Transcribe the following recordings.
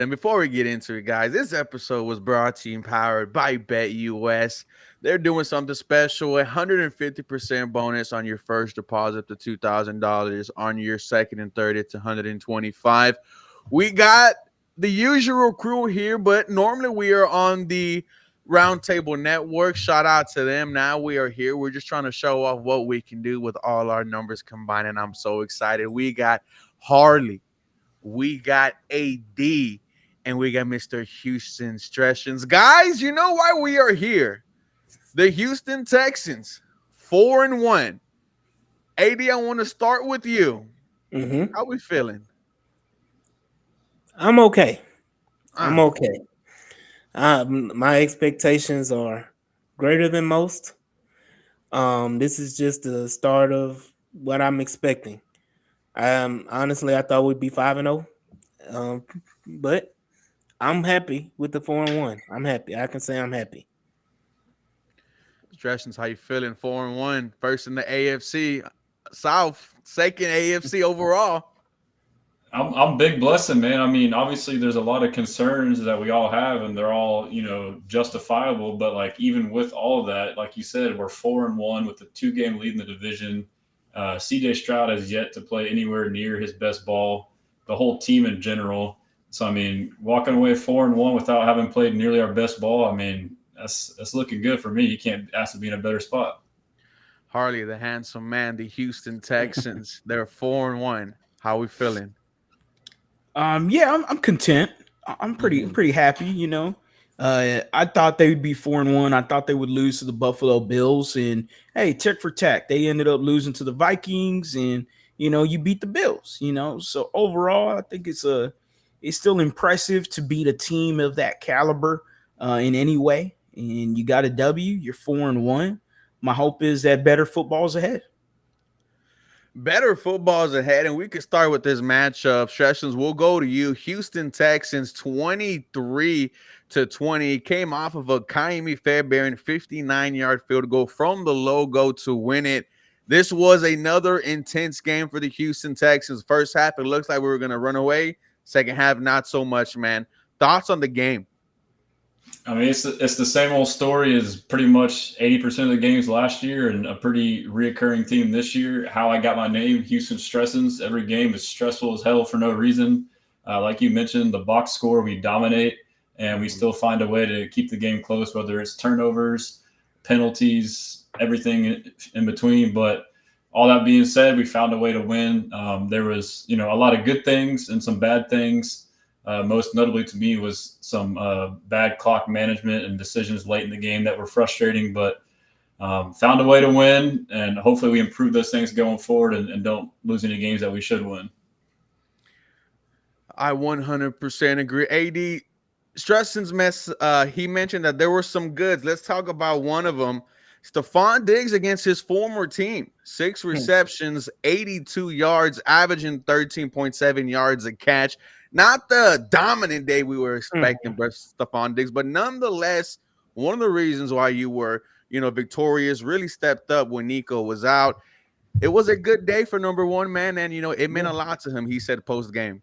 And before we get into it, guys, this episode was brought to you and powered by BetUS. They're doing something special, 150% bonus on your first deposit to $2,000, on your second and third it's 125. We got the usual crew here, but normally we are on the Roundtable Network. Shout out to them. Now we are here. We're just trying to show off what we can do with all our numbers combined, and I'm so excited. We got Harley, we got AD, and we got Mr. Houston Texans. Guys, you know why we are here? The Houston Texans, 4-1. AD, I want to start with you. Mm-hmm. How we feeling? I'm okay. I'm Ah, okay. My expectations are greater than most. This is just the start of what I'm expecting. Honestly, I thought we'd be 5-0. But I'm happy with the 4-1. I'm happy. I can say I'm happy. Texans, how you feeling? 4-1. First in the AFC South, second AFC overall. I'm big blessing, man. I mean, obviously, there's a lot of concerns that we all have, and they're all justifiable. But like even with all of that, like you said, we're 4-1 with a 2-game lead in the division. CJ Stroud has yet to play anywhere near his best ball. The whole team in general. So I mean, walking away 4-1 without having played nearly our best ball, I mean, that's looking good for me. You can't ask to be in a better spot. Harley, the handsome man, the Houston Texans. They're 4-1. How we feeling? Yeah, I'm content. I'm pretty Mm-hmm. pretty happy. I thought they would be 4-1. I thought they would lose to the Buffalo Bills, and hey, tick for tack, they ended up losing to the Vikings, and you beat the Bills. So overall, I think it's still impressive to beat a team of that caliber in any way, and you got a W. You're 4-1. My hope is that better football's ahead. Better football's ahead, and we could start with this matchup. Sessions, we'll go to you. Houston Texans 23-20 came off of a Kaimi Fairbairn 59-yard field goal from the logo to win it. This was another intense game for the Houston Texans. First half, it looks like we were going to run away. Second half, not so much, man. Thoughts on the game? I mean, it's the same old story as pretty much 80% of the games last year, and a pretty reoccurring theme this year. How I got my name, Houston Stressins. Every game is stressful as hell for no reason. Like you mentioned, the box score, we dominate, and we still find a way to keep the game close, whether it's turnovers, penalties, everything in between. But all that being said, we found a way to win. There was, a lot of good things and some bad things. Most notably to me was some bad clock management and decisions late in the game that were frustrating, but found a way to win, and hopefully we improve those things going forward and don't lose any games that we should win. I 100% agree. AD Stresson's he mentioned that there were some goods. Let's talk about one of them. Stefon Diggs against his former team, 6 receptions, 82 yards, averaging 13.7 yards a catch. Not the dominant day we were expecting, but Stefon Diggs, but nonetheless, one of the reasons why you were, victorious, really stepped up when Nico was out. It was a good day for number one, man, and it meant a lot to him. He said post game.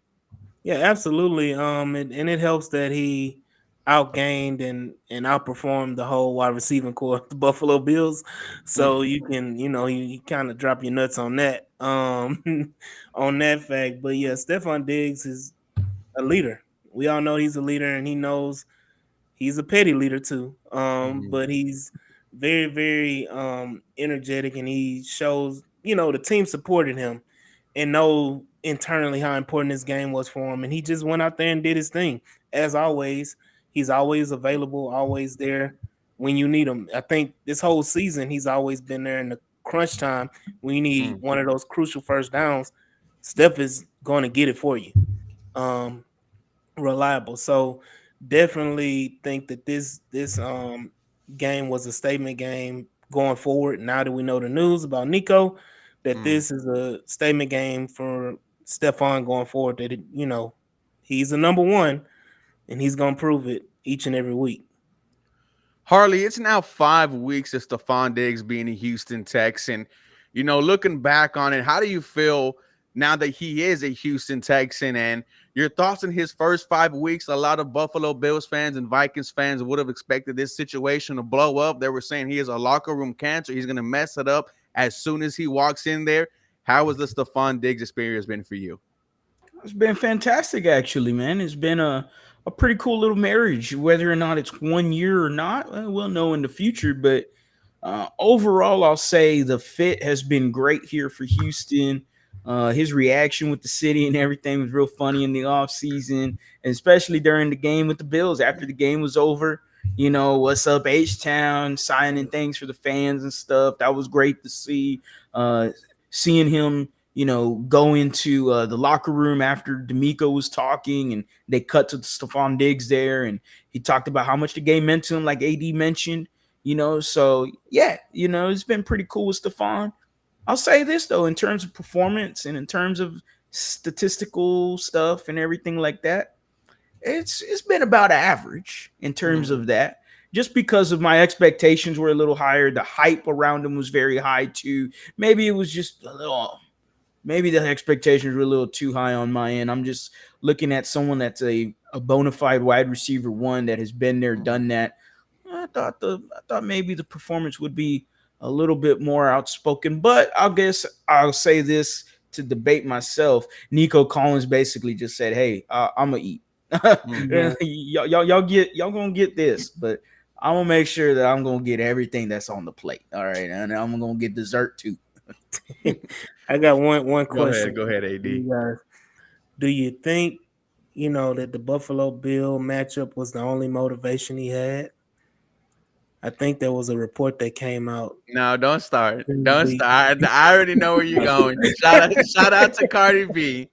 Yeah, absolutely. And it helps that he outgained and outperformed the whole wide receiving core of the Buffalo Bills. So you can, you kind of drop your nuts on that, on that fact. But yeah, Stefon Diggs is a leader. We all know he's a leader, and he knows he's a petty leader too. But he's very, very energetic, and he shows, the team supported him and know internally how important this game was for him. And he just went out there and did his thing. As always, he's always available, always there when you need him. I think this whole season he's always been there in the crunch time when you need one of those crucial first downs. Steph is going to get it for you. Reliable. So definitely think that this game was a statement game going forward. Now that we know the news about Nico, that this is a statement game for Stefon going forward. That he's the number one, and he's gonna prove it each and every week. Harley, it's now 5 weeks of Stefon Diggs being a Houston Texan. Looking back on it, how do you feel now that he is a Houston Texan and Your thoughts on his first 5 weeks? A lot of Buffalo Bills fans and Vikings fans would have expected this situation to blow up. They were saying he is a locker room cancer. He's going to mess it up as soon as he walks in there. How has the Stefon Diggs experience been for you? It's been fantastic, actually, man. It's been a pretty cool little marriage. Whether or not it's 1 year or not, we'll know in the future. But overall, I'll say the fit has been great here for Houston. His reaction with the city and everything was real funny in the offseason, and especially during the game with the Bills after the game was over. You know, what's up, H-Town, signing things for the fans and stuff. That was great to see. Seeing him, you know, go into the locker room after Nico was talking, and they cut to Stefon Diggs there, and he talked about how much the game meant to him, like AD mentioned. You know, so yeah, you know, it's been pretty cool with Stefon. I'll say this though, in terms of performance and in terms of statistical stuff and everything like that, it's been about average in terms of that. Just because of my expectations were a little higher, the hype around him was very high too. Maybe it was just a little. Maybe the expectations were a little too high on my end. I'm just looking at someone that's a bona fide wide receiver one that has been there, done that. I thought maybe the performance would be a little bit more outspoken, but I guess I'll say this to debate myself. Nico Collins basically just said, "Hey, I'm gonna eat. y'all gonna get this, but I'm gonna make sure that I'm gonna get everything that's on the plate. All right, and I'm gonna get dessert too." I got one question. Go ahead, AD. You guys. Do you think, you know, that the Buffalo Bill matchup was the only motivation he had? I think there was a report that came out. No, don't start. Don't start. I already know where you're going. Shout out to Cardi B.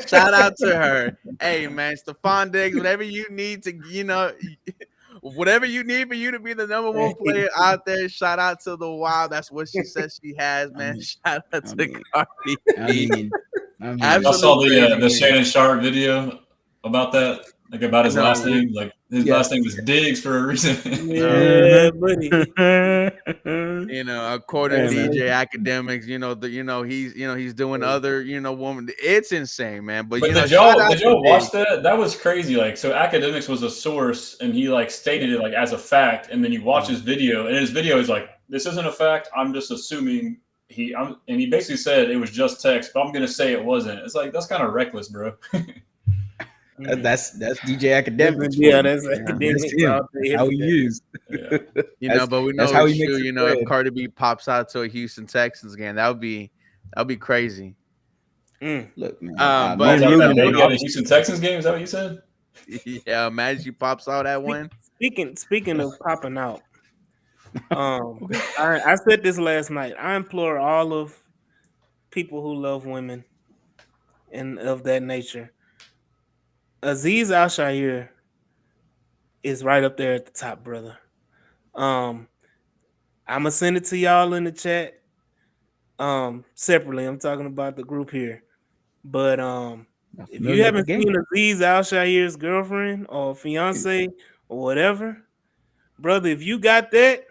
Shout out to her. Hey, man, Stefon Diggs, whatever you need to, you know, whatever you need for you to be the number one player out there, shout out to the Wild. That's what she says she has, man. Shout out to Cardi B. I saw the Shannon Sharp video about that, like about his last name. Like his last name was Diggs for a reason. Yeah, buddy. You know, according to DJ Academics, he's doing other, woman. It's insane, man. But did y'all watch that? That was crazy. Like, so Academics was a source, and he like stated it like as a fact, and then you watch his video, and his video is like, "This isn't a fact. I'm just assuming." And he basically said it was just text, but I'm gonna say it wasn't. It's like that's kind of reckless, bro. That's DJ Academics. Yeah, that's Academics. How he used. Yeah. But we know how he makes it. If Cardi B pops out to a Houston Texans game, that would be crazy. Look, man. But the Houston Texans game, is that what you said? Yeah, imagine she pops out at one. Speaking of popping out. I said this last night. I implore all of people who love women and of that nature. Aziz Al-Shaair is right up there at the top, brother. I'm gonna send it to y'all in the chat. Separately, I'm talking about the group here. But if you haven't seen Aziz Al-Shaair's girlfriend or fiance or whatever, brother, if you got that,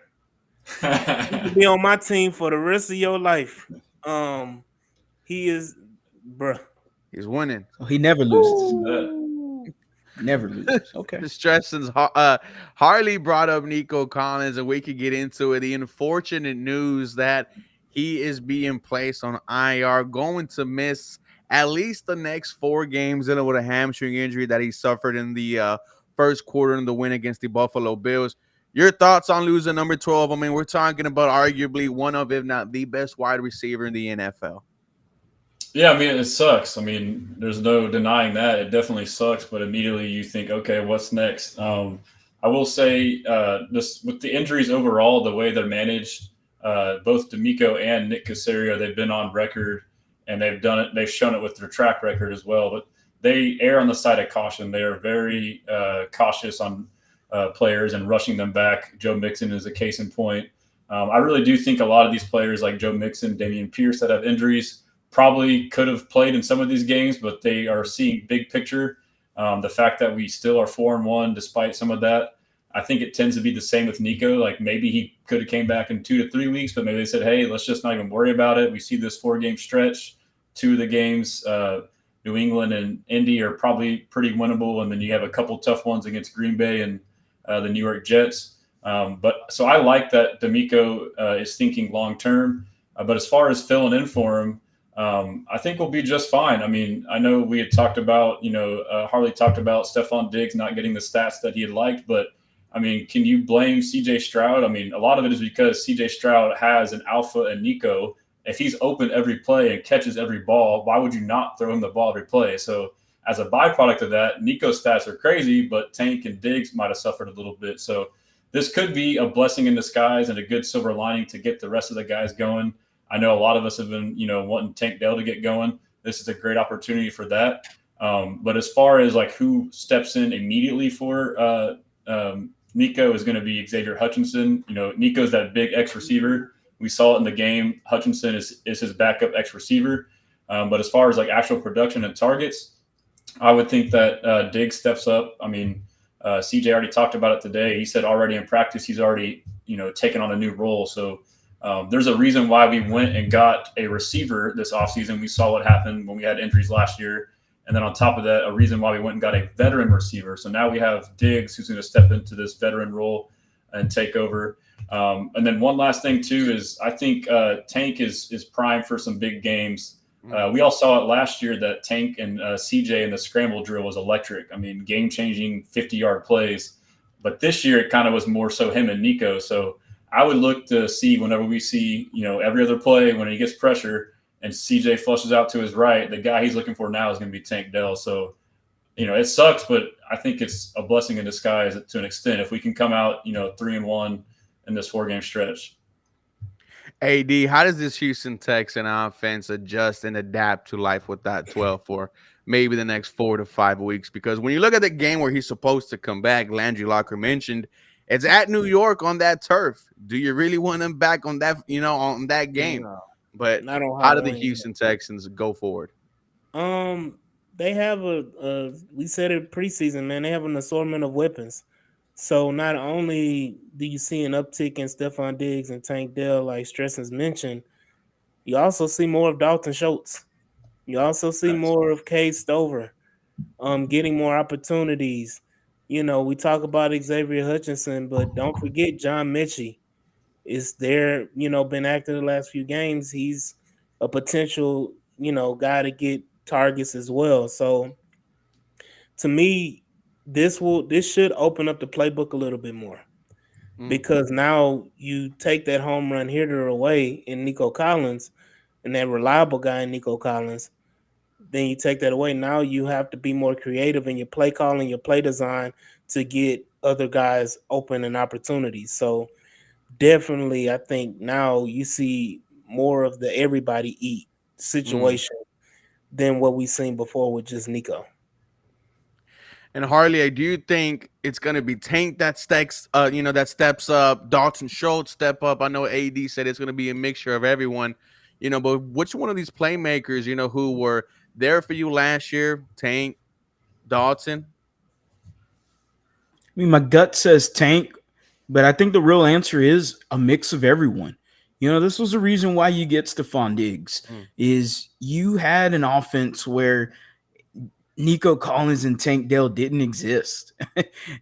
you can be on my team for the rest of your life. He is, bruh. He's winning. Oh, he never loses. Never loses. Okay. Stresson's Harley brought up Nico Collins, and we could get into it. The unfortunate news that he is being placed on IR, going to miss at least the next 4 games with a hamstring injury that he suffered in the first quarter in the win against the Buffalo Bills. Your thoughts on losing number 12? I mean, we're talking about arguably one of, if not the best wide receiver in the NFL. Yeah, I mean, it sucks. I mean, there's no denying that. It definitely sucks, but immediately you think, okay, what's next? I will say just with the injuries overall, the way they're managed, both D'Amico and Nick Caserio, they've been on record, and they've shown it with their track record as well. But they err on the side of caution. They are very cautious on players and rushing them back. Joe Mixon is a case in point. I really do think a lot of these players like Joe Mixon, Damian Pierce that have injuries probably could have played in some of these games, but they are seeing big picture. The fact that we still are 4-1 despite some of that, I think it tends to be the same with Nico. Like maybe he could have came back in 2 to 3 weeks, but maybe they said, hey, let's just not even worry about it. We see this 4-game stretch. 2 of the games New England and Indy are probably pretty winnable, and then you have a couple tough ones against Green Bay and the New York Jets. But so I like that D'Amico is thinking long term. But as far as filling in for him, I think we'll be just fine. I mean, I know we had talked about, Harley talked about Stefon Diggs not getting the stats that he had liked, but I mean, can you blame CJ Stroud? I mean, a lot of it is because CJ Stroud has an alpha and Nico. If he's open every play and catches every ball, why would you not throw him the ball every play? So as a byproduct of that, Nico's stats are crazy, but Tank and Diggs might have suffered a little bit. So this could be a blessing in disguise and a good silver lining to get the rest of the guys going. I know a lot of us have been, wanting Tank Dell to get going. This is a great opportunity for that. But as far as like who steps in immediately for Nico is going to be Xavier Hutchinson. Nico's that big X receiver. We saw it in the game. Hutchinson is his backup X receiver. But as far as like actual production and targets, I would think that Diggs steps up. I mean, CJ already talked about it today. He said already in practice he's already taken on a new role. So there's a reason why we went and got a receiver this offseason. We saw what happened when we had injuries last year. And then on top of that, a reason why we went and got a veteran receiver. So now we have Diggs who's going to step into this veteran role and take over. And then one last thing, too, is I think Tank is primed for some big games. We all saw it last year that Tank and CJ in the scramble drill was electric. I mean, game-changing 50-yard plays. But this year it kind of was more so him and Nico. So I would look to see whenever we see, every other play when he gets pressure and CJ flushes out to his right, the guy he's looking for now is going to be Tank Dell. So, it sucks, but I think it's a blessing in disguise to an extent if we can come out, 3-1 in this 4-game stretch. AD, how does this Houston Texan offense adjust and adapt to life with that 12 for maybe the next 4 to 5 weeks? Because when you look at the game where he's supposed to come back, Landry Locker mentioned it's at New York on that turf. Do you really want him back on that, on that game? No, But not on how do the Halloween. Houston Texans go forward? They have we said it preseason, man. They have an assortment of weapons. So not only do you see an uptick in Stefon Diggs and Tank Dell, like Stressens mentioned, you also see more of Dalton Schultz. You also see more of Cade Stover, getting more opportunities. We talk about Xavier Hutchinson, but don't forget John Mechie is there. Been active the last few games. He's a potential, guy to get targets as well. So to me, this should open up the playbook a little bit more. Because now you take that home run hitter away in Nico Collins and that reliable guy in Nico Collins, then you take that away. Now you have to be more creative in your play calling, your play design to get other guys open and opportunities. So definitely, I think now you see more of the everybody eat situation than what we've seen before with just Nico. And Harley, I do think it's going to be Tank that steps up. Dalton Schultz step up. I know AD said it's going to be a mixture of everyone, but which one of these playmakers, who were there for you last year, Tank, Dalton? I mean, my gut says Tank, but I think the real answer is a mix of everyone. This was the reason why you get Stefon Diggs is you had an offense where Nico Collins and Tank Dell didn't exist.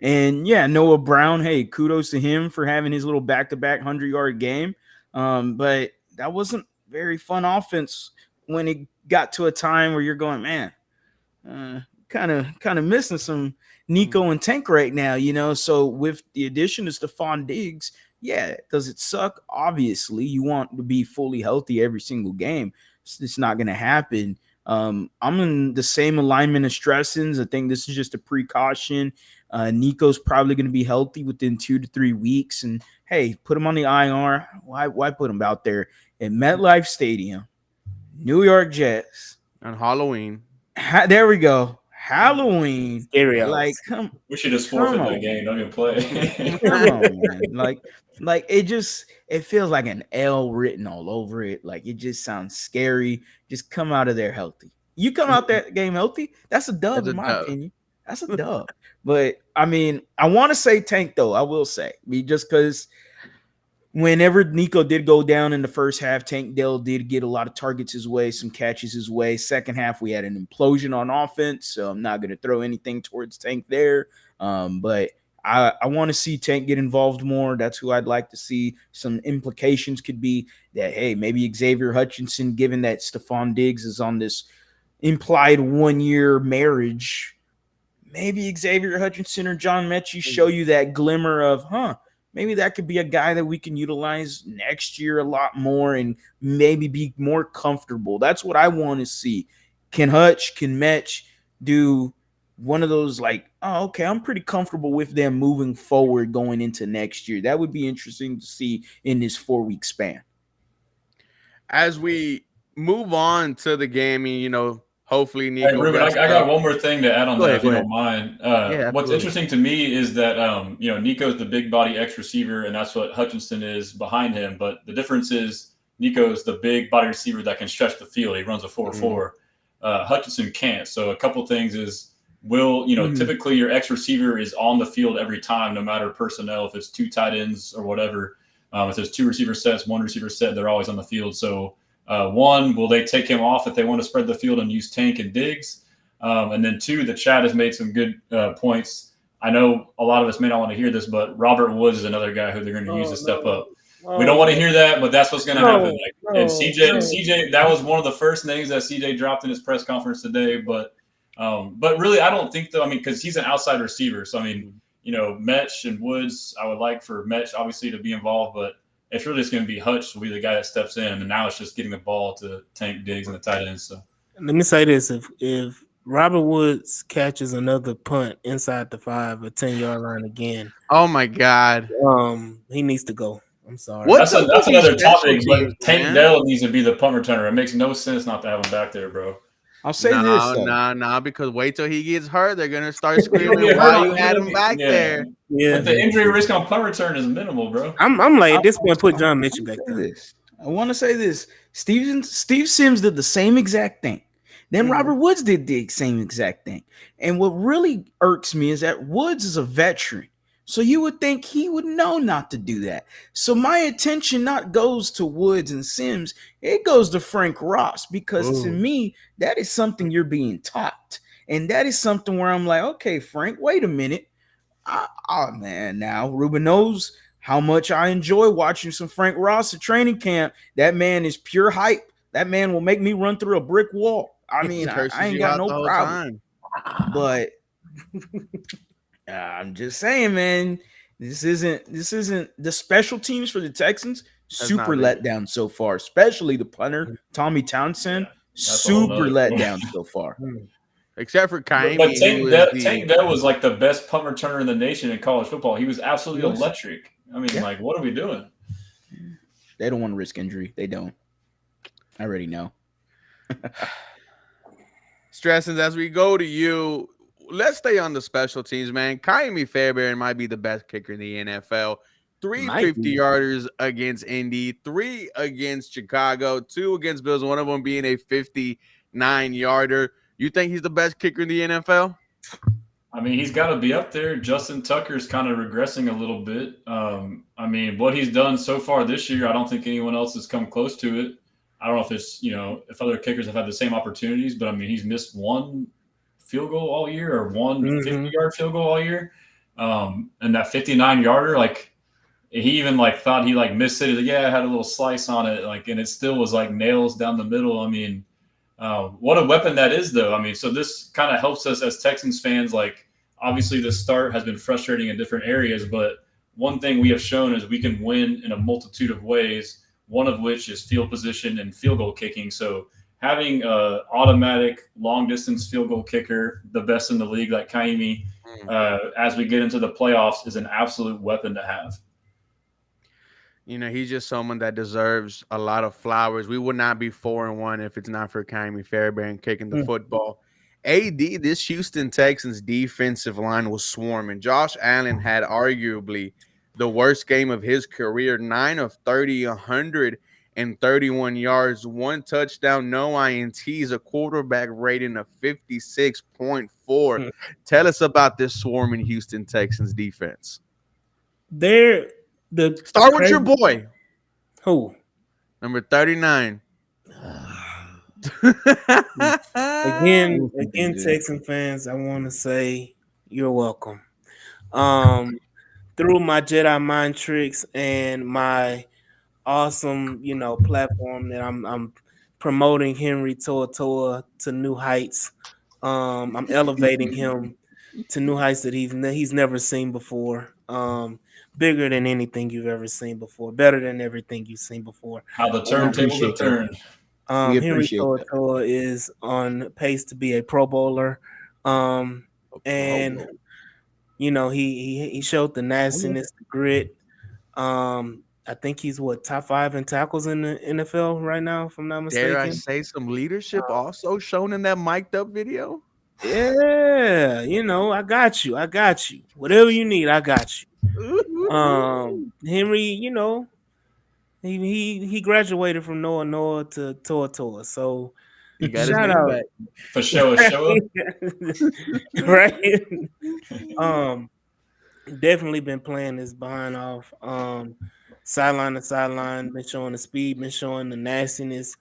And yeah, Noah Brown, hey, kudos to him for having his little back-to-back 100-yard game. But that wasn't very fun offense when it got to a time where you're going, man, kind of missing some Nico and Tank right now, So with the addition of Stefon Diggs, yeah, does it suck? Obviously, you want to be fully healthy every single game. It's not going to happen. I'm in the same alignment as Stressens. I think this is just a precaution. Nico's probably going to be healthy within 2 to 3 weeks. And hey, put him on the IR. Why put him out there at MetLife Stadium, New York Jets on Halloween? There we go. Halloween. Scary like, we should just forfeit that game. Don't even play. Come on, man. Like it feels like an L written all over it. Like it just sounds scary. Just come out of there healthy. You come out that game healthy, that's a dub in my opinion. That's a dub. But I mean, I want to say Tank though. I will say, just because whenever Nico did go down in the first half, Tank Dell did get a lot of targets his way, some catches his way. Second half, we had an implosion on offense, so I'm not going to throw anything towards Tank there. But I want to see Tank get involved more. That's who I'd like to see. Some implications could be that, hey, maybe Xavier Hutchinson, given that Stefon Diggs is on this implied 1-year marriage, maybe Xavier Hutchinson or John Mechie show you that glimmer of, maybe that could be a guy that we can utilize next year a lot more and maybe be more comfortable. That's what I want to see. Can Mech do one of those like, oh, okay, I'm pretty comfortable with them moving forward going into next year? That would be interesting to see in this 4-week span. As we move on to the game, hopefully Nico. Hey, Ruben, I got one more thing to add on that, if you don't mind. Yeah, what's interesting to me is that Nico's the big body X receiver, and that's what Hutchinson is behind him. But the difference is Nico's the big body receiver that can stretch the field. He runs a 4.4. Hutchinson can't. So a couple things is, typically your X receiver is on the field every time, no matter personnel, if it's 2 tight ends or whatever. If there's 2 receiver sets, 1 receiver set, they're always on the field. So one, will they take him off if they want to spread the field and use Tank and Diggs? And then 2, the chat has made some good points. I know a lot of us may not want to hear this, but Robert Woods is another guy who they're going to use to step up. We don't want to hear that, but that's what's going to happen. And CJ, that was one of the first names that CJ dropped in his press conference today. But really, I don't think though. I mean, because he's an outside receiver, so I mean, Mech and Woods, I would like for Mech obviously to be involved, but it's really just going to be Hutch will be the guy that steps in, and now it's just getting the ball to Tank, Diggs, and the tight ends. So let me say this: if Robert Woods catches another punt inside the 5 or 10-yard line again, oh my God, he needs to go. I'm sorry. That's another topic, but Tank Dell needs to be the punt returner. It makes no sense not to have him back there, bro. I'll say this. Because wait till he gets hurt. They're going to start screaming why you had him back there. Yeah. But the injury risk on punt return is minimal, bro. I'm like, at this point, put John Mitchell back there. I want to say this. Steve Sims did the same exact thing. Then Robert Woods did the same exact thing. And what really irks me is that Woods is a veteran. So you would think he would know not to do that. So my attention not goes to Woods and Sims. It goes to Frank Ross, because to me, that is something you're being taught. And that is something where I'm like, okay, Frank, wait a minute. Man, now Ruben knows how much I enjoy watching some Frank Ross at training camp. That man is pure hype. That man will make me run through a brick wall. I mean, I ain't got no problem. But I'm just saying, man, this isn't the special teams for the Texans. Super letdown so far, especially the punter, Tommy Townsend. Super letdown so far. Except for Kaimi. But Tank Dell was like the best punt returner in the nation in college football. He was absolutely electric. I mean, what are we doing? They don't want to risk injury. They don't. I already know. Stressing, as we go to you, let's stay on the special teams, man. Kaimi Fairbairn might be the best kicker in the NFL. 3 50-yarders against Indy, 3 against Chicago, 2 against Bills, one of them being a 59-yarder. You think he's the best kicker in the NFL? I mean, he's got to be up there. Justin Tucker's kind of regressing a little bit. I mean, what he's done so far this year, I don't think anyone else has come close to it. I don't know if it's, if other kickers have had the same opportunities, but I mean, he's missed 1 field goal all year or 1 50-yard field goal all year. And that 59-yarder, like, he even thought he missed it. He's like, I had a little slice on it, and it still was nails down the middle. I mean, what a weapon that is, though. I mean, so this kind of helps us as Texans fans. Obviously, the start has been frustrating in different areas, but one thing we have shown is we can win in a multitude of ways, one of which is field position and field goal kicking. So having an automatic long-distance field goal kicker, the best in the league like Kaimi, as we get into the playoffs, is an absolute weapon to have. He's just someone that deserves a lot of flowers. We would not be 4-1 if it's not for Kaimi Fairbairn kicking the football. This Houston Texans defensive line was swarming. Josh Allen had arguably the worst game of his career, 9 of 30, 131 yards, 1 touchdown, no INTs, a quarterback rating of 56.4. Tell us about this swarming Houston Texans defense. The Start with your crazy boy, who number 39. again, Texan fans, I want to say you're welcome. Um, through my Jedi mind tricks and my awesome, platform that I'm promoting Henry Toa to new heights. I'm elevating him to new heights that he's never seen before. Bigger than anything you've ever seen before, better than everything you've seen before. How the We turntables have appreciate that. turned. We Henry appreciate that. Toa is on pace to be a Pro Bowler. And he showed the nastiness, the grit. I think he's top 5 in tackles in the NFL right now, if I'm not Dare I mistaken. say some leadership also shown in that mic'd up video? Yeah, I got you. I got you. Whatever you need, I got you. Henry, he graduated from Noah to Toa. So He got his shout name out. back. For sure, show up. Right. um Definitely been playing this behind off. Sideline to sideline, been showing the speed, been showing the nastiness.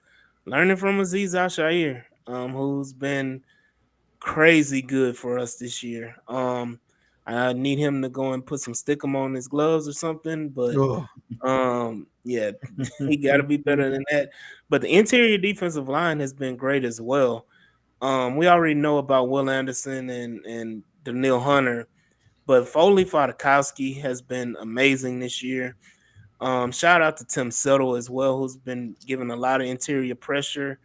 Learning from Aziz Al-Shair, who's been crazy good for us this year. I need him to go and put some stickum on his gloves or something, but Oh, yeah, he got to be better than that. But the interior defensive line has been great as well. We already know about Will Anderson and Daniil Hunter, but Foley Fadakowski has been amazing this year. Shout out to Tim Settle as well, who's been given a lot of interior pressure.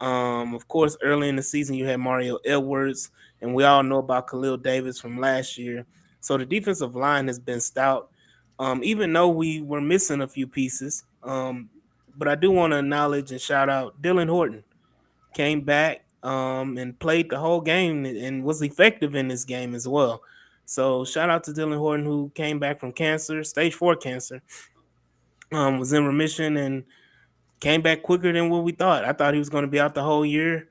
Of course, early in the season, you had Mario Edwards, and we all know about Khalil Davis from last year. So the defensive line has been stout, even though we were missing a few pieces. But I do want to acknowledge and shout out Dylan Horton. Came back and played the whole game and was effective in this game as well. So shout out to Dylan Horton, who came back from cancer, stage 4 cancer, was in remission and came back quicker than what we thought. I thought he was going to be out the whole year.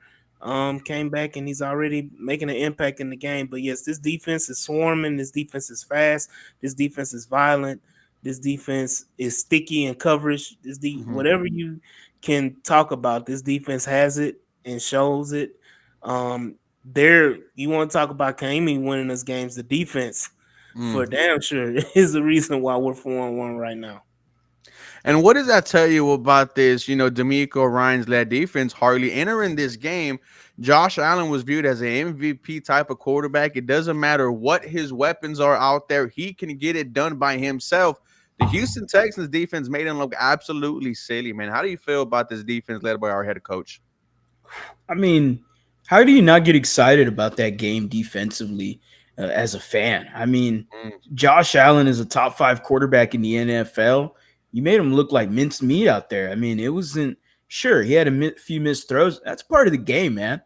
Came back and he's already making an impact in the game. But yes, this defense is swarming. This defense is fast. This defense is violent. This defense is sticky in coverage. Whatever you can talk about, this defense has it and shows it. You want to talk about Kaimi winning us games? The defense, for damn sure, is the reason why we're 4-1 right now. And what does that tell you about this, D'Amico Ryan's led defense hardly entering this game? Josh Allen was viewed as an MVP type of quarterback. It doesn't matter what his weapons are out there. He can get it done by himself. The Houston Texans defense made him look absolutely silly, man. How do you feel about this defense led by our head coach? I mean, how do you not get excited about that game defensively as a fan? I mean, Josh Allen is a top 5 quarterback in the NFL. You made him look like minced meat out there. I mean, it wasn't sure. He had a few missed throws. That's part of the game, man.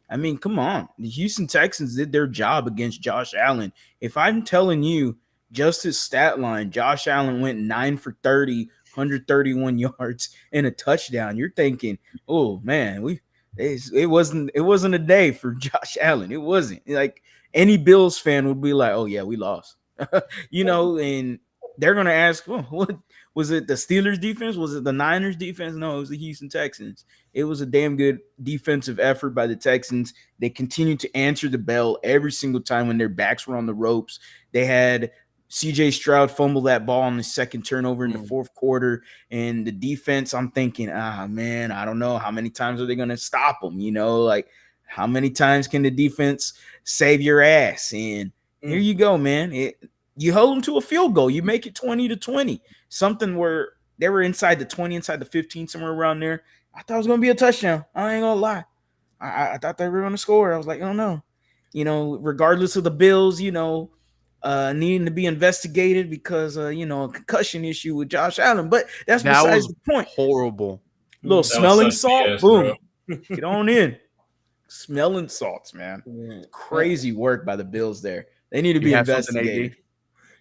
I mean, come on. The Houston Texans did their job against Josh Allen. If I'm telling you just his stat line, Josh Allen went 9 for 30, 131 yards and a touchdown. You're thinking, oh man, it wasn't a day for Josh Allen. It wasn't. Like any Bills fan would be like, oh yeah, we lost. And they're gonna ask, well, what was it? The Steelers defense? Was it the Niners defense? No, it was the Houston Texans. It was a damn good defensive effort by the Texans. They continued to answer the bell every single time when their backs were on the ropes. They had CJ Stroud fumble that ball on the second turnover in the fourth quarter. And the defense, I'm thinking, man, I don't know. How many times are they going to stop them? Like how many times can the defense save your ass? And here you go, man. You hold them to a field goal. You make it 20-20. Something where they were inside the 20, inside the 15, somewhere around there. I thought it was going to be a touchdown. I ain't going to lie. I thought they were going to score. I was like, oh, no. Regardless of the Bills, needing to be investigated because, a concussion issue with Josh Allen. But that besides the point. Horrible. Little smelling salt. BS, boom. Get on in. Smelling salts, man. Yeah. Crazy work by the Bills there. They need to be investigated.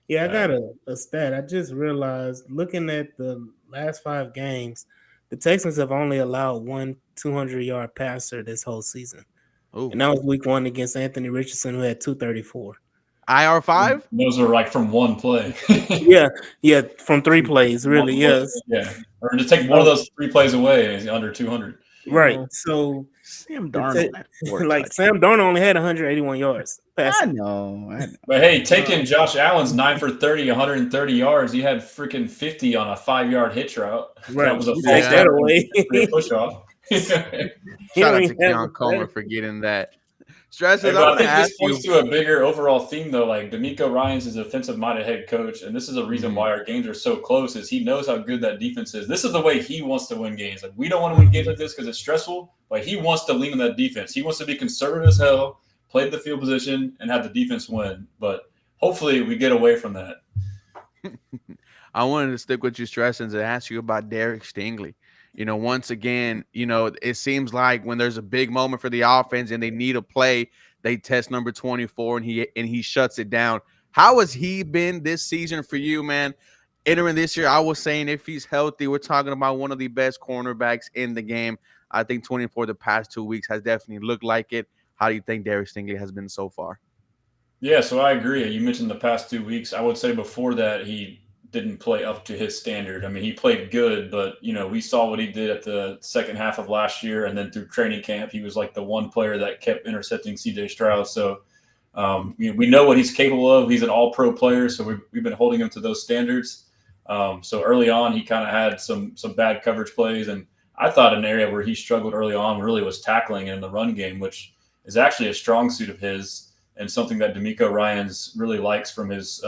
Yeah, I got a stat. I just realized looking at the last 5 games, the Texans have only allowed one 200-yard passer this whole season. Ooh. And that was week 1 against Anthony Richardson, who had 234. IR5? Those are like from one play. Yeah, from 3 plays, really, yes. Yeah, or to take one of those 3 plays away is under 200. Right. know, So Sam Darnold had 4 like touchdowns. Sam Darnold only had 181 yards I passing. know. But hey, taking Josh Allen's 9 for 30, 130 yards, he had freaking 50 on a 5-yard hitch route. Right. That was a You false take that start away. and a push off. He Shout don't out even to have Keon a Comer better- for getting that. Stresses, Hey, I but I want to think ask this you. points to a bigger overall theme, though. Like D'Amico Ryans is a defensive-minded head coach, and this is a reason why our games are so close. Is he knows how good that defense is. This is the way he wants to win games. Like we don't want to win games like this because it's stressful, but he wants to lean on that defense. He wants to be conservative as hell, play the field position, and have the defense win. But hopefully, we get away from that. I wanted to stick with you, Stressins, and ask you about Derek Stingley. Once again, it seems like when there's a big moment for the offense and they need a play, they test number 24 and he shuts it down. How has he been this season for you, man? Entering this year, I was saying if he's healthy, we're talking about one of the best cornerbacks in the game. I think 24 the past 2 weeks has definitely looked like it. How do you think Derek Stingley has been so far? Yeah, so I agree. You mentioned the past 2 weeks. I would say before that, he didn't play up to his standard. I mean, he played good, but we saw what he did at the second half of last year, and then through training camp, he was like the one player that kept intercepting C.J. Stroud. So we know what he's capable of. He's an All-Pro player, so we've been holding him to those standards. So early on, he kind of had some bad coverage plays, and I thought an area where he struggled early on really was tackling in the run game, which is actually a strong suit of his and something that D'Amico Ryans really likes from his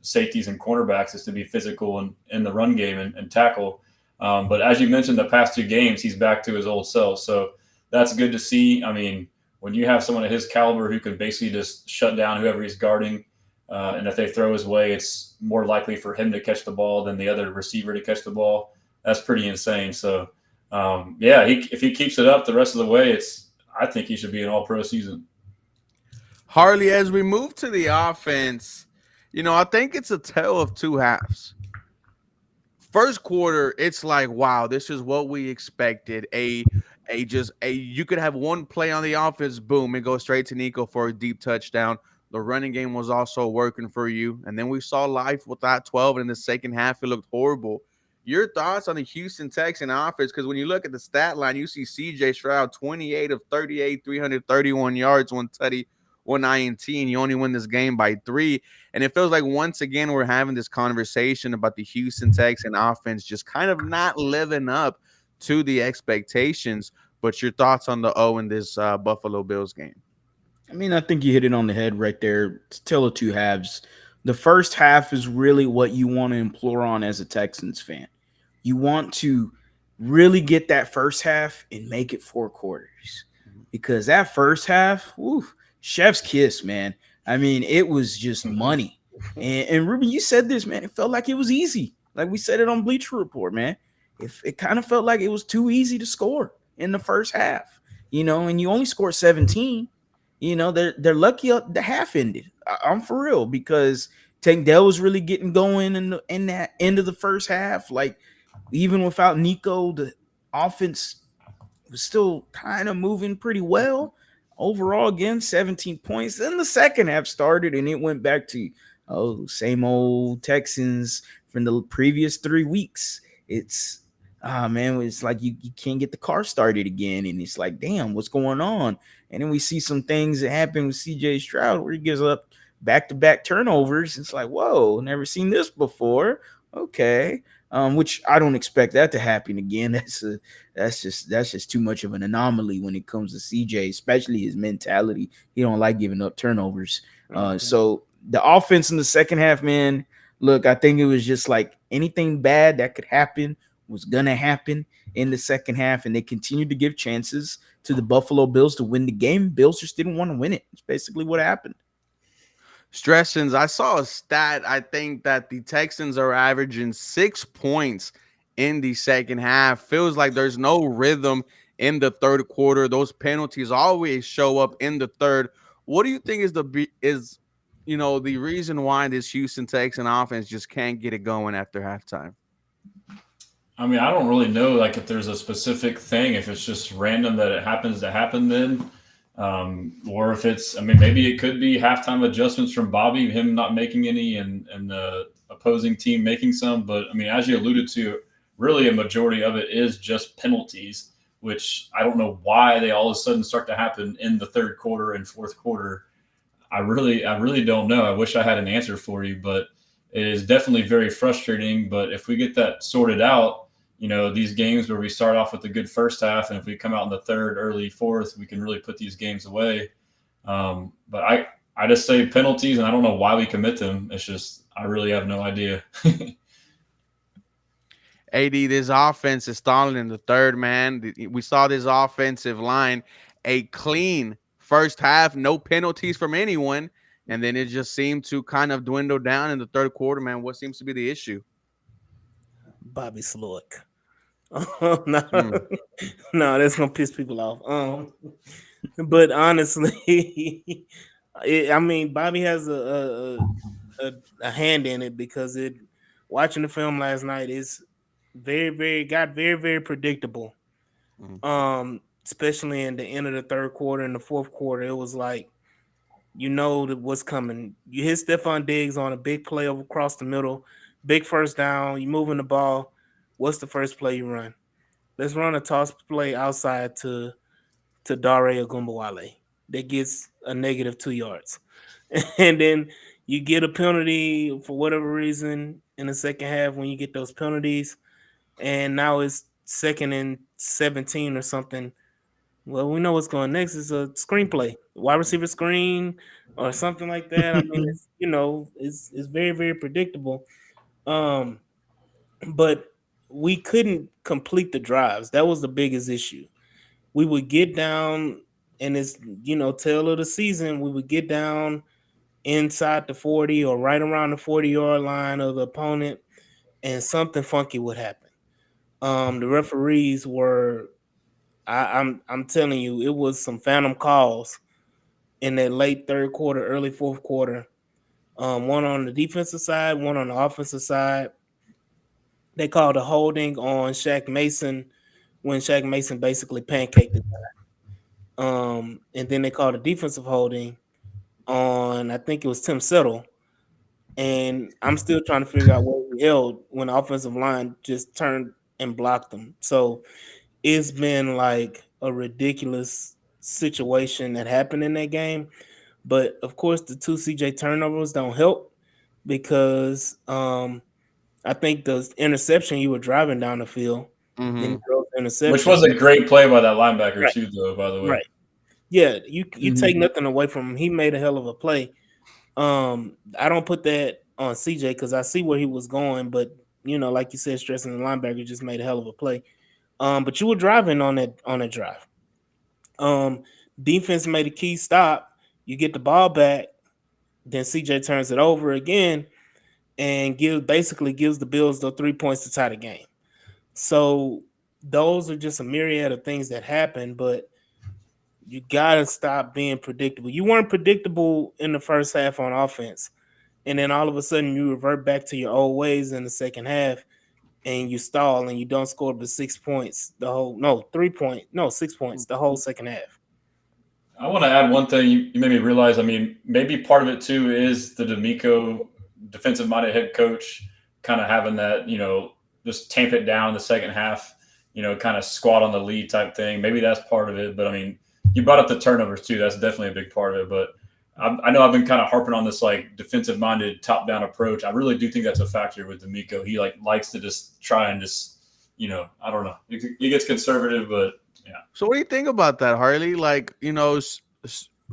safeties and cornerbacks is to be physical and in the run game and tackle. But as you mentioned, the past 2 games, he's back to his old self. So that's good to see. I mean, when you have someone of his caliber who can basically just shut down whoever he's guarding, and if they throw his way, it's more likely for him to catch the ball than the other receiver to catch the ball. That's pretty insane. So, if he keeps it up the rest of the way, I think he should be an all-pro season. Harley, as we move to the offense, I think it's a tale of 2 halves. First quarter, it's like, wow, this is what we expected. You could have one play on the offense, boom, it goes straight to Nico for a deep touchdown. The running game was also working for you. And then we saw life without 12. And in the second half, it looked horrible. Your thoughts on the Houston Texans offense? Because when you look at the stat line, you see C.J. Stroud, 28 of 38, 331 yards, 1 tutty, 1 INT, and you only win this game by 3. And it feels like once again we're having this conversation about the Houston Texans offense just kind of not living up to the expectations. But your thoughts on the O in this Buffalo Bills game? I mean, I think you hit it on the head right there. It's a tale of 2 halves. The first half is really what you want to implore on as a Texans fan. You want to really get that first half and make it 4 quarters. Because that first half, chef's kiss, man. I mean, it was just money. And Ruben, you said this, man. It felt like it was easy. Like we said it on Bleacher Report, man. It kind of felt like it was too easy to score in the first half, and you only scored 17. They're lucky the half ended. I'm for real, because Tank Dell was really getting going in that end of the first half. Like, even without Nico, the offense was still kind of moving pretty well. Overall, again, 17 points. Then the second half started, and it went back to same old Texans from the previous 3 weeks. It's it's like you can't get the car started again, and it's like, damn, what's going on? And then we see some things that happen with C.J. Stroud where he gives up back-to-back turnovers. It's like, whoa, never seen this before. Okay, which I don't expect that to happen again. That's just too much of an anomaly when it comes to CJ, especially his mentality. He don't like giving up turnovers. So the offense in the second half, man, look, I think it was just like anything bad that could happen was gonna happen in the second half, and they continued to give chances to the Buffalo Bills to win the game. Bills just didn't want to win it. It's basically what happened. Stressins, I saw a stat. I think that the Texans are averaging 6 points in the second half. Feels like there's no rhythm in the third quarter. Those penalties always show up in the third. What do you think is the reason why this Houston Texan offense just can't get it going after halftime? I mean, I don't really know, like, if there's a specific thing, if it's just random that it happens to happen then. Or if it's, I mean, maybe it could be halftime adjustments from Bobby, him not making any and the opposing team making some. But I mean, as you alluded to, really a majority of it is just penalties, which I don't know why they all of a sudden start to happen in the third quarter and fourth quarter. I really don't know. I wish I had an answer for you, but it is definitely very frustrating. But if we get that sorted out, these games where we start off with a good first half, and if we come out in the third, early fourth, we can really put these games away. But I just say penalties, and I don't know why we commit them. It's just I really have no idea. AD, this offense is stalling in the third, man. We saw this offensive line, a clean first half, no penalties from anyone, and then it just seemed to kind of dwindle down in the third quarter, man. What seems to be the issue? Bobby Slowick. No, that's gonna piss people off. But honestly, I mean, Bobby has a hand in it because watching the film last night is very very predictable. Especially in the end of the third quarter and the fourth quarter, it was like what's coming. You hit Stefon Diggs on a big play across the middle, big first down. You moving the ball. What's the first play you run? Let's run a toss play outside to Dare Ogunbowale that gets a -2 yards. And then you get a penalty for whatever reason in the second half when you get those penalties. And now it's 2nd and 17 or something. Well, we know what's going next. It's a screenplay, wide receiver screen or something like that. I mean, it's very, very predictable. But we couldn't complete the drives. That was the biggest issue. We would get down, and it's tail of the season. We would get down inside the 40 or right around the 40-yard line of the opponent, and something funky would happen. The referees were, I'm telling you, it was some phantom calls in that late third quarter, early fourth quarter. One on the defensive side, one on the offensive side. They called a holding on Shaq Mason when Shaq Mason basically pancaked the guy. And then they called a defensive holding on, I think it was Tim Settle. And I'm still trying to figure out where he held when the offensive line just turned and blocked them. So it's been like a ridiculous situation that happened in that game. But of course, the 2 CJ turnovers don't help because I think the interception, you were driving down the field, then you throw the interception, which was a great play by that linebacker right. too, though. By the way, right? Yeah, you take nothing away from him. He made a hell of a play. I don't put that on CJ because I see where he was going, but like you said, stressing the linebacker just made a hell of a play. But you were driving on that drive. Defense made a key stop. You get the ball back, then CJ turns it over again and basically gives the Bills the 3 points to tie the game. So those are just a myriad of things that happen, but you gotta stop being predictable. You weren't predictable in the first half on offense, and then all of a sudden you revert back to your old ways in the second half, and you stall and you don't score but 6 points 6 points the whole second half. I want to add one thing. You made me realize. I mean, maybe part of it too is the Nico defensive-minded head coach kind of having that, just tamp it down in the second half, kind of squat on the lead type thing. Maybe that's part of it. But I mean, you brought up the turnovers too. That's definitely a big part of it. But I know I've been kind of harping on this like defensive-minded top-down approach. I really do think that's a factor with Nico. He likes to just try and just, I don't know. He gets conservative, but yeah. So what do you think about that, Harley? Like,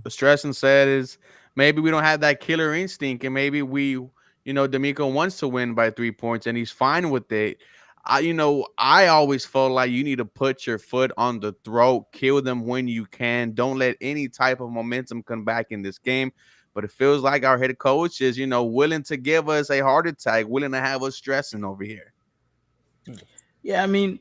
Stresson said is maybe we don't have that killer instinct, and maybe D'Amico wants to win by 3 points, and he's fine with it. I always felt like you need to put your foot on the throat, kill them when you can. Don't let any type of momentum come back in this game. But it feels like our head coach is, willing to give us a heart attack, willing to have us stressing over here. Yeah, I mean,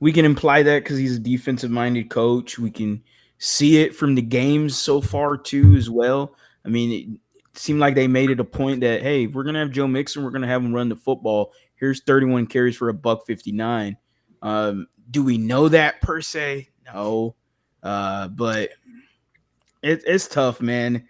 we can imply that because he's a defensive-minded coach. We can see it from the games so far too, as well. I mean, it seemed like they made it a point that, hey, we're gonna have Joe Mixon, we're gonna have him run the football. Here's 31 carries for $159. Do we know that per se? No. But it's tough, man.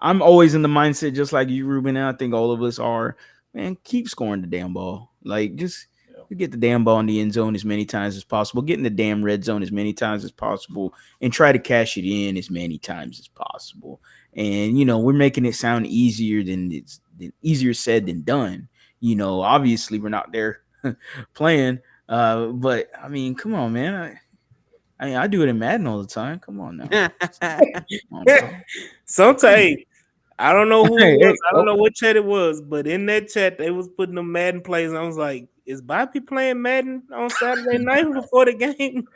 I'm always in the mindset just like you, Ruben, and I think all of us are. Man, keep scoring the damn ball. Like just get the damn ball in the end zone as many times as possible. Get in the damn red zone as many times as possible, and try to cash it in as many times as possible. And we're making it sound easier than easier said than done. Obviously we're not there playing. But I mean, come on, man. I do it in Madden all the time. Come on now. Come on, bro. Sometimes I don't know who it Hey, was. hey, I don't know what chat it was, but in that chat they was putting the Madden plays. And I was like, "Is Bobby playing Madden on Saturday night before the game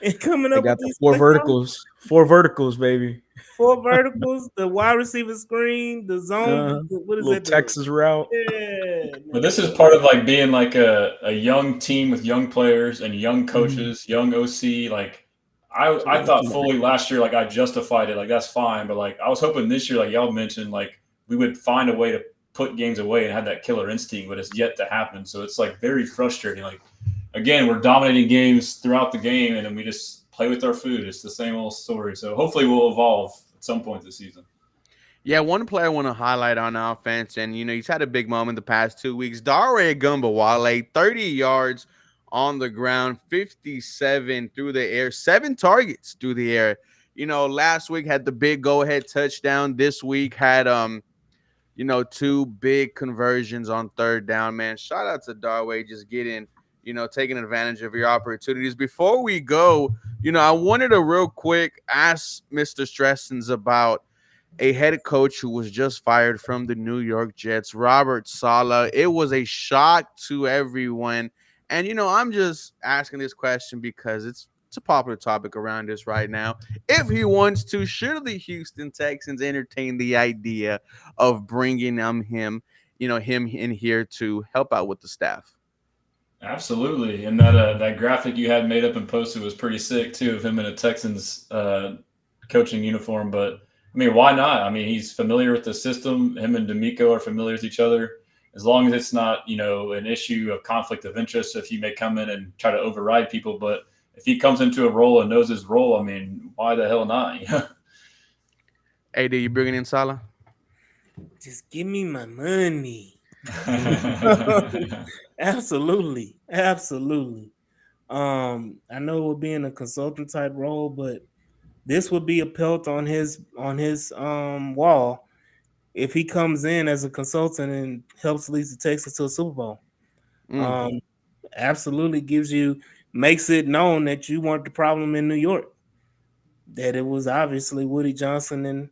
and coming they up with got the these four plays?" verticals, baby. 4 verticals, the wide receiver screen, the zone. What is Little that? Texas route. Yeah, But this is part of like being like a young team with young players and young coaches, young OC. Like I thought fully last year, like I justified it, like that's fine. But like I was hoping this year, like y'all mentioned, like we would find a way to put games away and have that killer instinct, but it's yet to happen. So it's like very frustrating. Like again, we're dominating games throughout the game, and then we just play with our food. It's the same old story. So hopefully we'll evolve at some point this season. Yeah, one player I want to highlight on offense, and he's had a big moment the past 2 weeks. Dare Gumbawale, 30 yards on the ground, 57 through the air, 7 targets through the air. Last week had the big go-ahead touchdown. This week had 2 big conversions on third down. Man, shout out to Darway just taking advantage of your opportunities. Before we go, I wanted to real quick ask Mr. Stressens about a head coach who was just fired from the New York Jets, Robert Salah. It was a shock to everyone. And, I'm just asking this question because it's a popular topic around us right now. If he wants to, should the Houston Texans entertain the idea of bringing him in here to help out with the staff? Absolutely, and that graphic you had made up and posted was pretty sick too, of him in a Texans coaching uniform. But I mean, why not? I mean, he's familiar with the system. Him and Nico are familiar with each other. As long as it's not, an issue of conflict of interest, if he may come in and try to override people. But if he comes into a role and knows his role, I mean, why the hell not? Hey, you bringing in Salah? just give me my money. Absolutely. I know it would be in a consultant type role, but this would be a pelt on his wall if he comes in as a consultant and helps lead the Texans to a Super Bowl. Absolutely makes it known that you weren't the problem in New York. That it was obviously Woody Johnson and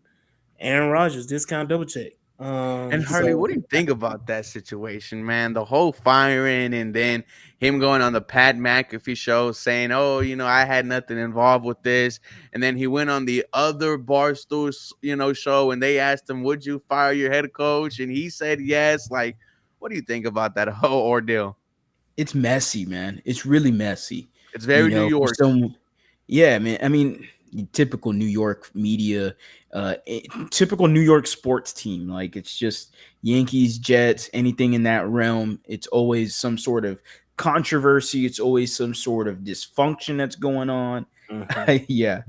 Aaron Rodgers. Discount double check. And Harley, what do you think about that situation, man? The whole firing and then him going on the Pat McAfee show saying, "Oh, I had nothing involved with this," and then he went on the other Barstool, show, and they asked him, "Would you fire your head coach?" and he said yes. Like, what do you think about that whole ordeal? It's messy, man. It's really messy. It's very New For York. Yeah, man. I mean, typical New York media, typical New York sports team. Like it's just Yankees, Jets, anything in that realm. It's always some sort of controversy. It's always some sort of dysfunction that's going on. Yeah.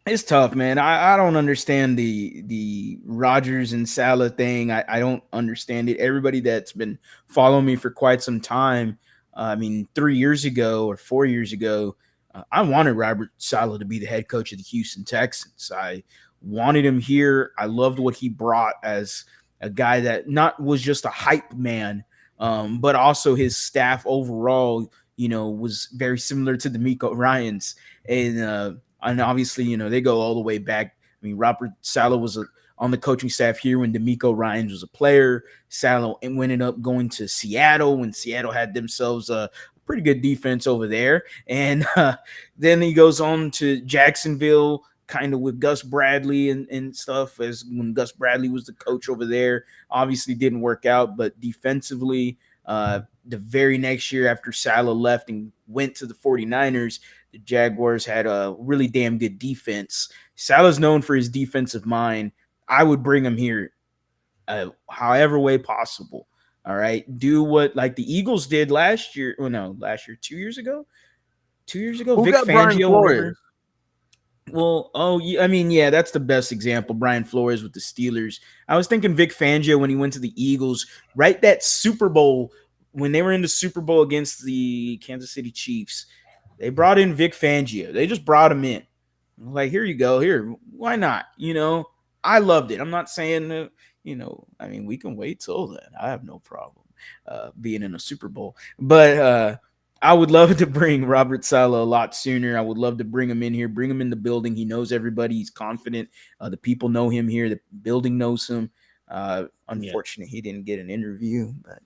It's tough, man. I don't understand the Rodgers and Salah thing. I don't understand it. Everybody that's been following me for quite some time, I mean, 3 years ago or 4 years ago, I wanted Robert Salah to be the head coach of the Houston Texans. I wanted him here. I loved what he brought as a guy that not was just a hype man, but also his staff overall, was very similar to the Nico Ryans. And obviously, they go all the way back. I mean, Robert Salah was on the coaching staff here when D'Amico Ryans was a player. Salah ended up going to Seattle when Seattle had themselves a pretty good defense over there. And then he goes on to Jacksonville, kind of with Gus Bradley and stuff, as when Gus Bradley was the coach over there. Obviously didn't work out, but defensively, the very next year after Salah left and went to the 49ers, the Jaguars had a really damn good defense. Salah's known for his defensive mind. I would bring him here however way possible. All right. Do what like the Eagles did last year. Well, no, last year, 2 years ago. 2 years ago. Who Vic got Brian Fangio. Flores? Well, I mean, yeah, that's the best example. Brian Flores with the Steelers. I was thinking Vic Fangio when he went to the Eagles, right? That Super Bowl, when they were in the Super Bowl against the Kansas City Chiefs, they brought in Vic Fangio. They just brought him in. Like, here you go. Here, why not? I loved it. I'm not saying that, I mean, we can wait till then. I have no problem being in a Super Bowl. But I would love to bring Robert Salah a lot sooner. I would love to bring him in here, bring him in the building. He knows everybody. He's confident. The people know him here. The building knows him. Unfortunately, he didn't get an interview, but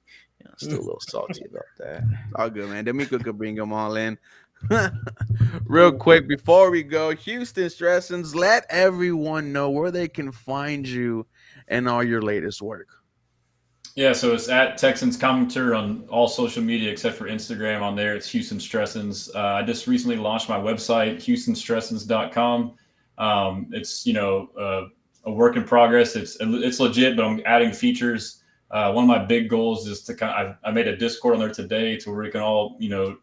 still a little salty about that. All good, man. Nico could bring them all in. Real quick before we go, Houston Texans, let everyone know where they can find you and all your latest work. Yeah, so it's at Texans Commenter on all social media except for Instagram. On there, it's Houston Texans. I just recently launched my website, HoustonTexans.com. It's a work in progress. It's legit, but I'm adding features. One of my big goals is to I made a Discord on there today to where we can all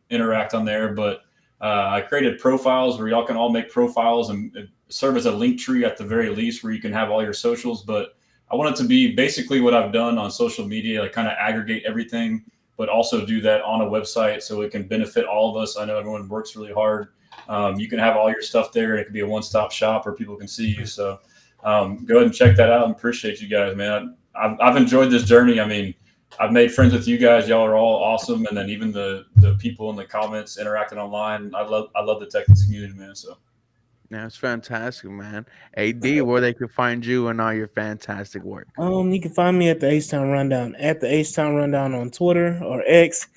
interact on there. But I created profiles where y'all can all make profiles and serve as a link tree at the very least, where you can have all your socials. But I want it to be basically what I've done on social media, like kind of aggregate everything, but also do that on a website so it can benefit all of us. I know everyone works really hard. You can have all your stuff there, and it can be a one-stop shop where people can see you. So go ahead and check that out. I appreciate you guys, man. I've enjoyed this journey. I mean, I've made friends with you guys. Y'all are all awesome. And then even the people in the comments interacting online. I love the Texans community, man. So that's fantastic, man. AD, where they can find you and all your fantastic work. You can find me at the H-Town Rundown at the H-Town Rundown on Twitter or X.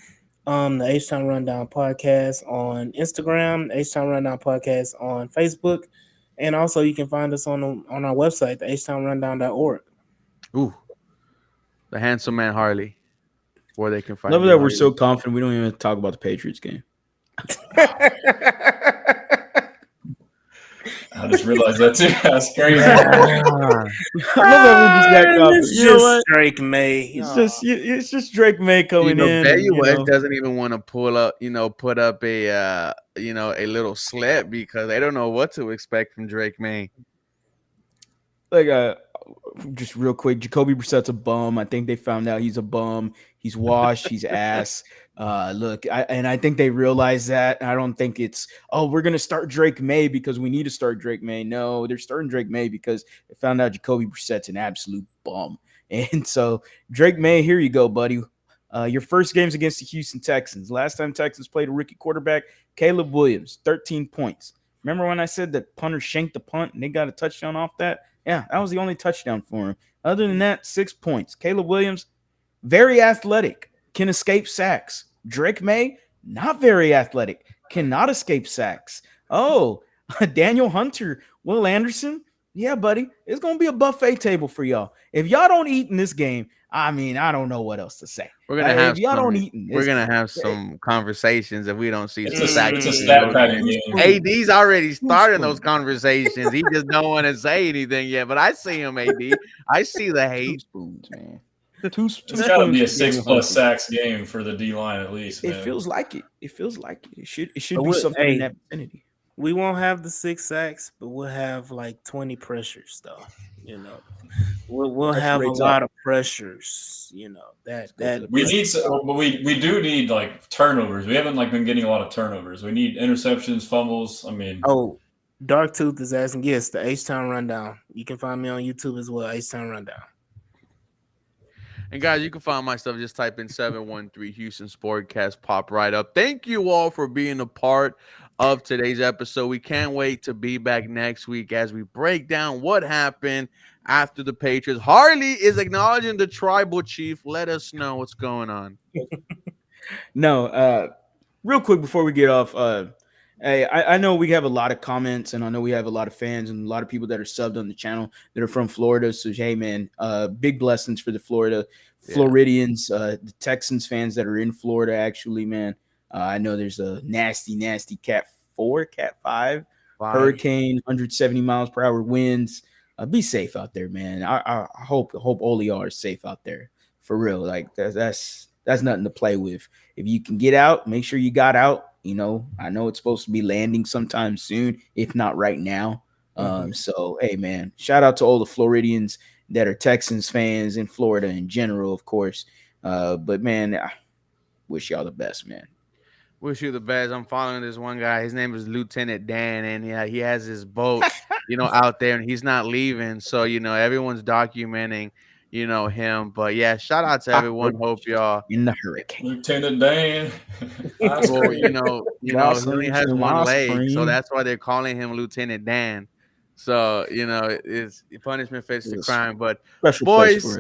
The H-Town Rundown podcast on Instagram, H-Town Rundown podcast on Facebook, and also you can find us on our website, the htownrundown.org. Ooh, the handsome man Harley, where they can find. Love that we're so confident we don't even talk about the Patriots game. I just realized that too. That's crazy. I love that we're just that confident. It's just Drake May. It's just Drake May coming in. BetUS doesn't even want to put up a a little slip because they don't know what to expect from Drake May. Like just real quick, Jacoby Brissett's a bum. I think they found out he's a bum. He's washed. He's ass. I think they realize that. I don't think it's, we're going to start Drake May because we need to start Drake May. No, they're starting Drake May because they found out Jacoby Brissett's an absolute bum. And so Drake May, here you go, buddy. Your first game's against the Houston Texans. Last time Texans played a rookie quarterback, Caleb Williams, 13 points. Remember when I said that punter shanked the punt and they got a touchdown off that? Yeah, that was the only touchdown for him. Other than that, 6 points. Caleb Williams, very athletic, can escape sacks. Drake May, not very athletic, cannot escape sacks. Oh, Daniel Hunter, Will Anderson. Yeah, buddy, it's going to be a buffet table for y'all. If y'all don't eat in this game, I mean, I don't know what else to say. We're gonna have if y'all don't eat in this, we're gonna have some conversations if we don't see it's some a stat padding game. AD's already starting those conversations. He just don't want to say anything yet. But I see him, AD. I see the hate. Spoons, man. It's got to be a 6+ sacks game for the D line at least. Man. It feels like it. It feels like it. It should be something in that vicinity. We won't have the 6 sacks, but we'll have like 20 pressures, though. We'll have a lot of pressures. That we need, but we do need like turnovers. We haven't been getting a lot of turnovers. We need interceptions, fumbles. I mean, Dark Tooth is asking. Yes, the H-Town Rundown. You can find me on YouTube as well. H-Town Rundown. And guys, you can find my stuff. Just type in 713 Houston Sportcast, pop right up. Thank you all for being a part of today's episode. We can't wait to be back next week as we break down what happened after the Patriots. Harley is acknowledging the tribal chief. Let us know what's going on. No, real quick before we get off, hey, I know we have a lot of comments, and I know we have a lot of fans and a lot of people that are subbed on the channel that are from Florida. So, hey, man, big blessings for the Floridians, the Texans fans that are in Florida, actually, man. I know there's a nasty Cat 4, Cat 5 hurricane, 170 miles per hour winds. Be safe out there, man. I hope all of y'all are safe out there, for real. Like that's nothing to play with. If you can get out, make sure you got out. You know, I know it's supposed to be landing sometime soon, if not right now. So hey man, shout out to all the Floridians that are Texans fans in Florida in general, of course. But man, I wish y'all the best, man. Wish you the best. I'm following this one guy. His name is Lieutenant Dan, and yeah, he has his boat, out there, and he's not leaving. So everyone's documenting, him. But yeah, shout out to everyone. Hope y'all. In the hurricane, Lieutenant Dan. Well, he only has one leg, so spring. that's why they're calling him Lieutenant Dan. So it's punishment fits the Yes. crime. But Special place boys, for